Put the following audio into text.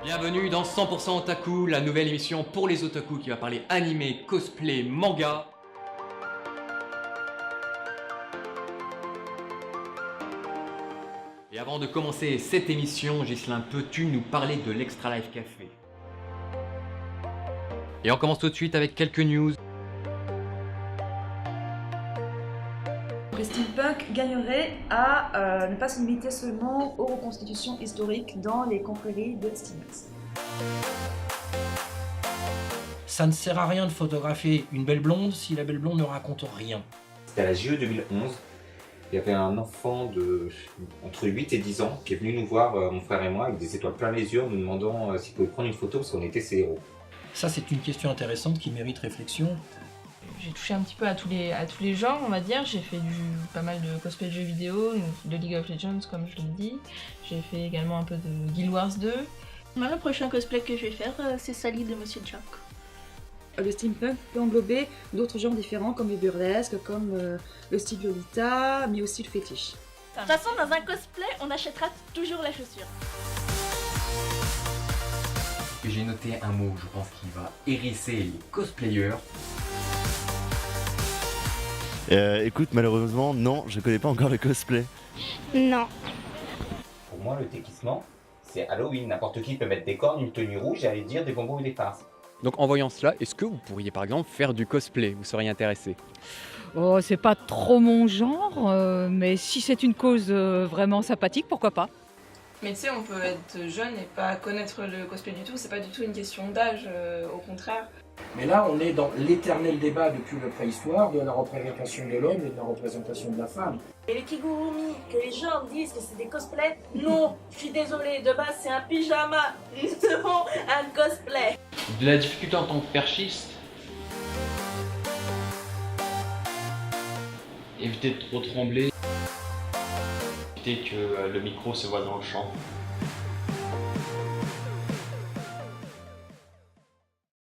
Bienvenue dans 100% Otaku, la nouvelle émission pour les otaku qui va parler animé, cosplay, manga. Et avant de commencer cette émission, Ghislain, peux-tu nous parler de l'Extra Life Café? Et on commence tout de suite avec quelques news. Le steampunk gagnerait à ne pas se limiter seulement aux reconstitutions historiques dans les confréries de steampunk. Ça ne sert à rien de photographier une belle blonde si la belle blonde ne raconte rien. C'était à la JE 2011. Il y avait un enfant de entre 8 et 10 ans qui est venu nous voir, mon frère et moi, avec des étoiles plein les yeux en nous demandant s'il pouvait prendre une photo parce qu'on était ses héros. Ça, c'est une question intéressante qui mérite réflexion. J'ai touché un petit peu à tous les genres, on va dire. J'ai fait pas mal de cosplay de jeux vidéo, de League of Legends, comme je l'ai dit. J'ai fait également un peu de Guild Wars 2. Moi, le prochain cosplay que je vais faire, c'est Sally de Monsieur Jack. Le steampunk peut englober d'autres genres différents comme le burlesque, comme le style Lolita, mais aussi le fétiche. De toute façon, dans un cosplay, on achètera toujours la chaussure. J'ai noté un mot, je pense qu'il va hérisser les cosplayers. Écoute, malheureusement, non, je connais pas encore le cosplay. Non. Pour moi, le déguisement, c'est Halloween. N'importe qui peut mettre des cornes, une tenue rouge et aller dire des bonbons ou des farces. Donc en voyant cela, est-ce que vous pourriez par exemple faire du cosplay? Vous seriez intéressé? Oh, c'est pas trop mon genre, mais si c'est une cause vraiment sympathique, pourquoi pas? Mais tu sais, on peut être jeune et pas connaître le cosplay du tout, c'est pas du tout une question d'âge, au contraire. Mais là, on est dans l'éternel débat depuis la préhistoire de la représentation de l'homme et de la représentation de la femme. Et les kigurumi, que les gens disent que c'est des cosplays, non, je suis désolée, de base c'est un pyjama, nous avons un cosplay. De la difficulté en tant que perchiste, éviter de trop trembler, éviter que le micro se voit dans le champ.